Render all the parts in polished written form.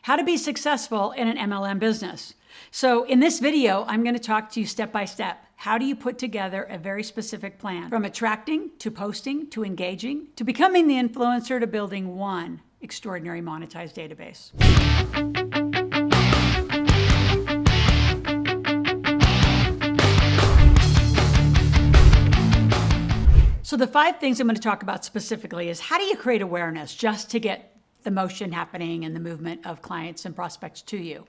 how to be successful in an MLM business. So in this video, I'm going to talk to you step by step. How do you put together a very specific plan from attracting to posting to engaging to becoming the influencer to building one extraordinary monetized database? So the 5 things I'm going to talk about specifically is how do you create awareness just to get the motion happening and the movement of clients and prospects to you.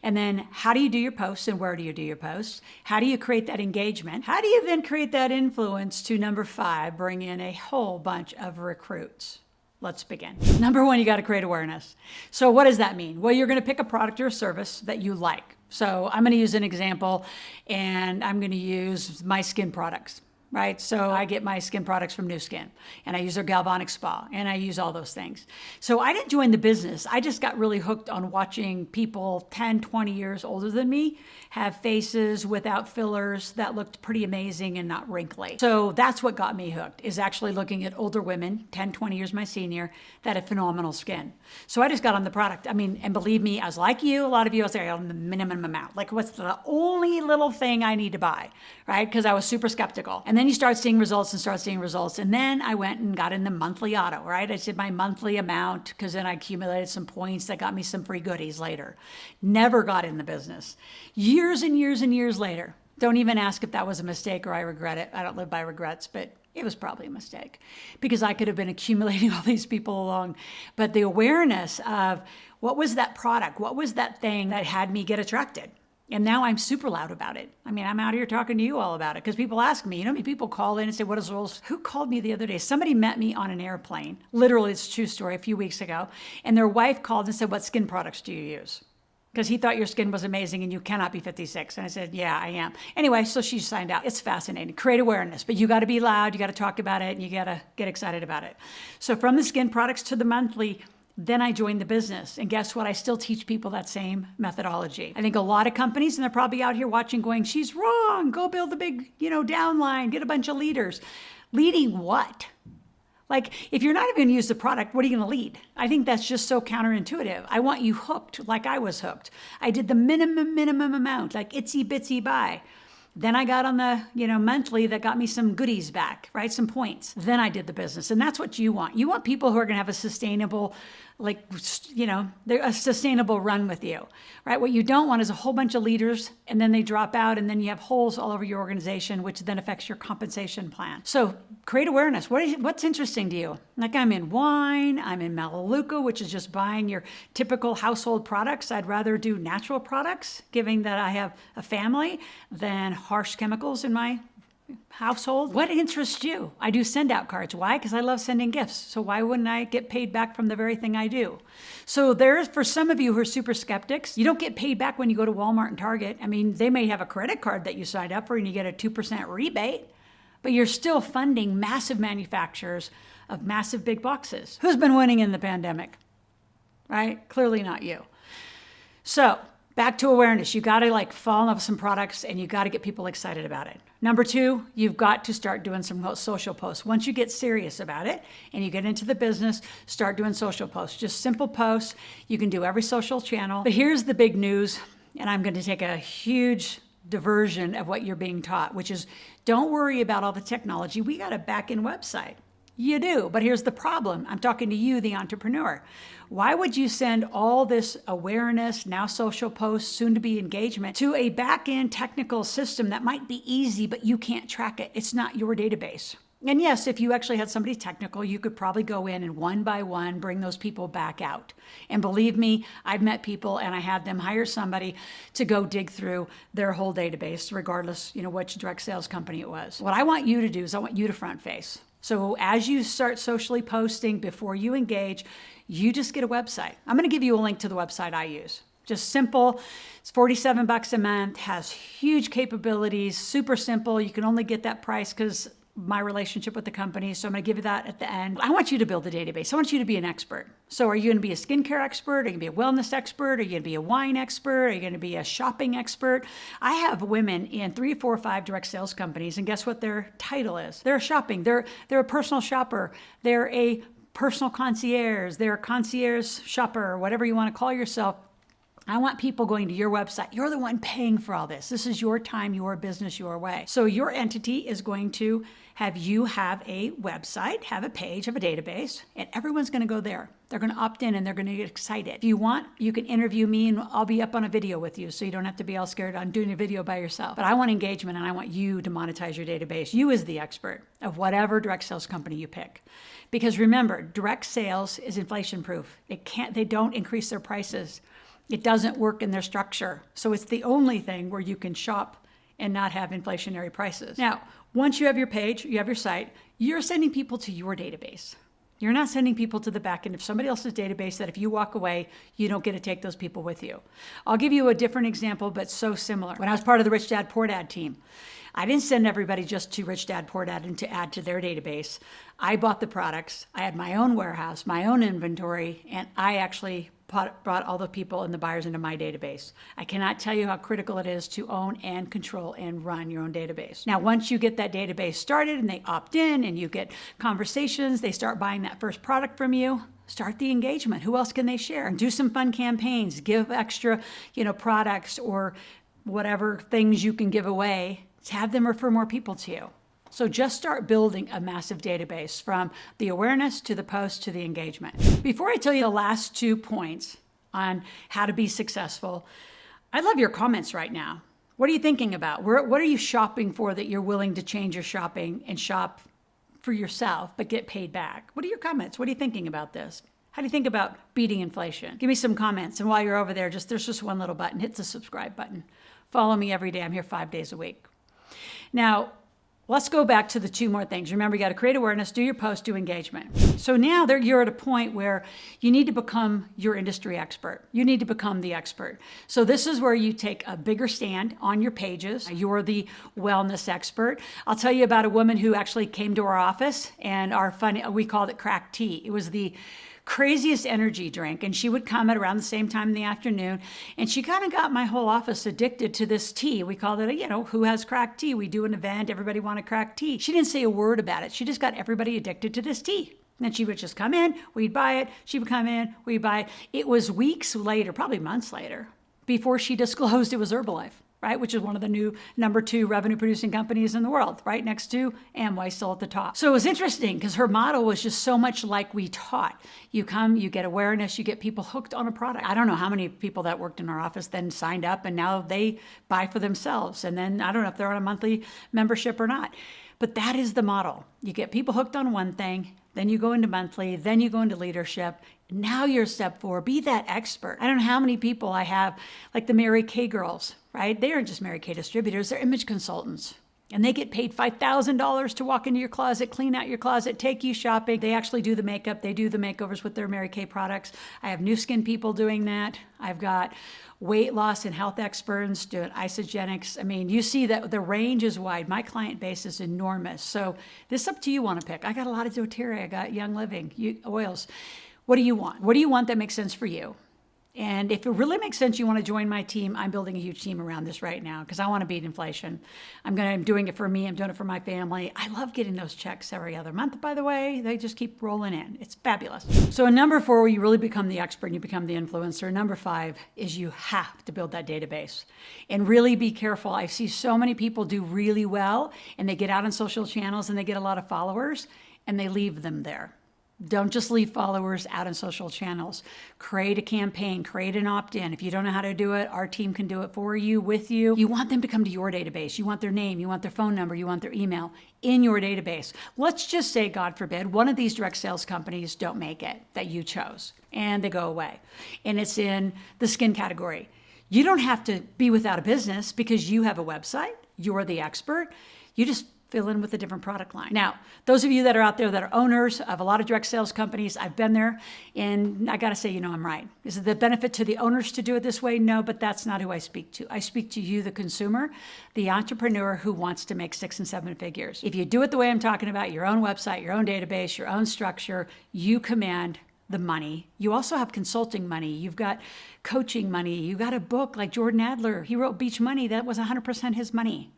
And then how do you do your posts and where do you do your posts? How do you create that engagement? How do you then create that influence to number 5, bring in a whole bunch of recruits? Let's begin. Number 1, you got to create awareness. So what does that mean? Well, you're going to pick a product or a service that you like. So I'm going to use an example and I'm going to use my skin products. Right? So I get my skin products from New Skin and I use their Galvanic Spa and I use all those things. So I didn't join the business. I just got really hooked on watching people 10, 20 years older than me have faces without fillers that looked pretty amazing and not wrinkly. So that's what got me hooked, is actually looking at older women, 10, 20 years my senior, that had phenomenal skin. So I just got on the product. I mean, and believe me, I was like you, a lot of you, I was like on the minimum amount. Like what's the only little thing I need to buy, right? Because I was super skeptical. And then you start seeing results and start seeing results. And then I went and got in the monthly auto, right? I did my monthly amount because then I accumulated some points that got me some free goodies later. Never got in the business. Years and years and years later. Don't even ask if that was a mistake or I regret it. I don't live by regrets, but it was probably a mistake because I could have been accumulating all these people along. But the awareness of what was that product? What was that thing that had me get attracted? And now I'm super loud about it. I mean, I'm out here talking to you all about it because people ask me, I mean, people call in and say, what is Loral's? Who called me the other day? Somebody met me on an airplane. Literally, it's a true story, a few weeks ago. And their wife called and said, what skin products do you use? Because he thought your skin was amazing and you cannot be 56. And I said, yeah, I am. Anyway, so she signed out. It's fascinating. Create awareness, but you got to be loud. You got to talk about it and you got to get excited about it. So from the skin products to the monthly, then I joined the business. And guess what? I still teach people that same methodology. I think a lot of companies, and they're probably out here watching going, she's wrong. Go build a big, downline, get a bunch of leaders. Leading what? Like, if you're not even going to use the product, what are you going to lead? I think that's just so counterintuitive. I want you hooked like I was hooked. I did the minimum amount, like itsy bitsy buy. Then I got on the, monthly that got me some goodies back, right? Some points. Then I did the business. And that's what you want. You want people who are going to have a sustainable, a sustainable run with you, right? What you don't want is a whole bunch of leaders and then they drop out and then you have holes all over your organization, which then affects your compensation plan. So create awareness. What's interesting to you? Like I'm in wine, I'm in Melaleuca, which is just buying your typical household products. I'd rather do natural products, given that I have a family, than harsh chemicals in my household. What interests you? I do send out cards. Why? Because I love sending gifts. So why wouldn't I get paid back from the very thing I do? So for some of you who are super skeptics, you don't get paid back when you go to Walmart and Target. I mean, they may have a credit card that you signed up for and you get a 2% rebate, but you're still funding massive manufacturers of massive big boxes. Who's been winning in the pandemic? Right? Clearly not you. So back to awareness. You got to fall in love with some products and you got to get people excited about it. Number 2, you've got to start doing some social posts. Once you get serious about it and you get into the business, start doing social posts. Just simple posts. You can do every social channel. But here's the big news, and I'm going to take a huge diversion of what you're being taught, which is don't worry about all the technology. We got a back-end website. You do, but here's the problem. I'm talking to you, the entrepreneur. Why would you send all this awareness, now social posts, soon to be engagement, to a back-end technical system that might be easy, but you can't track it? It's not your database. And yes, if you actually had somebody technical, you could probably go in and one by one bring those people back out. And believe me, I've met people and I had them hire somebody to go dig through their whole database, regardless, which direct sales company it was. What I want you to do is I want you to front face. So as you start socially posting before you engage, you just get a website. I'm going to give you a link to the website I use. Just simple. It's $47 a month, has huge capabilities, super simple. You can only get that price because my relationship with the company. So I'm going to give you that at the end. I want you to build a database. I want you to be an expert. So are you going to be a skincare expert? Are you going to be a wellness expert? Are you going to be a wine expert? Are you going to be a shopping expert? I have women in 3, 4, 5 direct sales companies. And guess what their title is? They're a shopping. They're a personal shopper. They're a personal concierge, they're a concierge shopper, whatever you want to call yourself. I want people going to your website. You're the one paying for all this. This is your time, your business, your way. So your entity is going to have you have a website, have a page, have a database, and everyone's going to go there. They're going to opt in and they're going to get excited. If you want, you can interview me and I'll be up on a video with you so you don't have to be all scared on doing a video by yourself. But I want engagement and I want you to monetize your database. You as the expert of whatever direct sales company you pick. Because remember, direct sales is inflation proof. They don't increase their prices. It doesn't work in their structure. So it's the only thing where you can shop and not have inflationary prices. Now, once you have your page, you have your site, you're sending people to your database. You're not sending people to the back end of somebody else's database that if you walk away, you don't get to take those people with you. I'll give you a different example, but so similar. When I was part of the Rich Dad Poor Dad team, I didn't send everybody just to Rich Dad Poor Dad and to add to their database. I bought the products. I had my own warehouse, my own inventory, and I actually brought all the people and the buyers into my database. I cannot tell you how critical it is to own and control and run your own database. Now, once you get that database started and they opt in and you get conversations, they start buying that first product from you, start the engagement. Who else can they share? Do some fun campaigns, give extra, products or whatever things you can give away to have them refer more people to you. So just start building a massive database from the awareness to the post to the engagement. Before I tell you the last 2 points on how to be successful, I love your comments right now. What are you thinking about? What are you shopping for that you're willing to change your shopping and shop for yourself but get paid back? What are your comments? What are you thinking about this? How do you think about beating inflation? Give me some comments. And while you're over there, there's just one little button. Hit the subscribe button. Follow me every day. I'm here 5 days a week. Now, let's go back to the 2 more things. Remember, you got to create awareness, do your post, do engagement. So now you're at a point where you need to become your industry expert. You need to become the expert. So this is where you take a bigger stand on your pages. You're the wellness expert. I'll tell you about a woman who actually came to our office and we called it crack tea. It was the craziest energy drink, and she would come at around the same time in the afternoon, and she kind of got my whole office addicted to this tea. We called it, who has crack tea? We do an event, everybody wanted crack tea. She didn't say a word about it. She just got everybody addicted to this tea. And then she would just come in, we'd buy it. She would come in, we'd buy it. It was weeks later, probably months later, before she disclosed it was Herbalife, right? Which is one of the number 2 revenue producing companies in the world, right next to Amway, still at the top. So it was interesting because her model was just so much like we taught. You come, you get awareness, you get people hooked on a product. I don't know how many people that worked in our office then signed up and now they buy for themselves. And then I don't know if they're on a monthly membership or not. But that is the model. You get people hooked on one thing, then you go into monthly, then you go into leadership. Now you're step 4, be that expert. I don't know how many people I have, like the Mary Kay girls, right? They aren't just Mary Kay distributors, they're image consultants. And they get paid $5,000 to walk into your closet, clean out your closet, take you shopping. They actually do the makeup. They do the makeovers with their Mary Kay products. I have new skin people doing that. I've got weight loss and health experts doing isogenics. I mean, you see that the range is wide. My client base is enormous. So this is up to you want to pick. I got a lot of doTERRA. I got Young Living, oils. What do you want? What do you want that makes sense for you? And if it really makes sense, you want to join my team, I'm building a huge team around this right now because I want to beat inflation. I'm doing it for me. I'm doing it for my family. I love getting those checks every other month, by the way. They just keep rolling in. It's fabulous. So in number 4, where you really become the expert and you become the influencer, number 5 is you have to build that database and really be careful. I see so many people do really well and they get out on social channels and they get a lot of followers and they leave them there. Don't just leave followers out on social channels. Create a campaign, create an opt-in. If you don't know how to do it, our team can do it for you, with you. You want them to come to your database. You want their name, you want their phone number, you want their email in your database. Let's just say, God forbid, one of these direct sales companies don't make it that you chose and they go away. And it's in the skin category. You don't have to be without a business because you have a website. You're the expert. You just fill in with a different product line. Now, those of you that are out there that are owners of a lot of direct sales companies, I've been there, and I got to say, I'm right. Is it the benefit to the owners to do it this way? No, but that's not who I speak to. I speak to you, the consumer, the entrepreneur who wants to make 6 and 7 figures. If you do it the way I'm talking about, your own website, your own database, your own structure, you command the money. You also have consulting money. You've got coaching money. You got a book like Jordan Adler. He wrote Beach Money. That was 100% his money.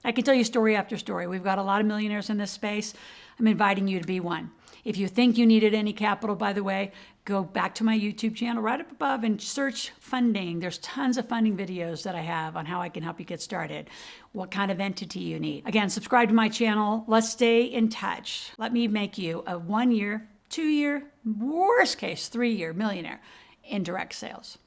I can tell you story after story. We've got a lot of millionaires in this space. I'm inviting you to be one. If you think you needed any capital, by the way, go back to my YouTube channel right up above and search funding. There's tons of funding videos that I have on how I can help you get started, what kind of entity you need. Again, subscribe to my channel. Let's stay in touch. Let me make you a 1 year, 2 year, worst case, 3 year millionaire in direct sales.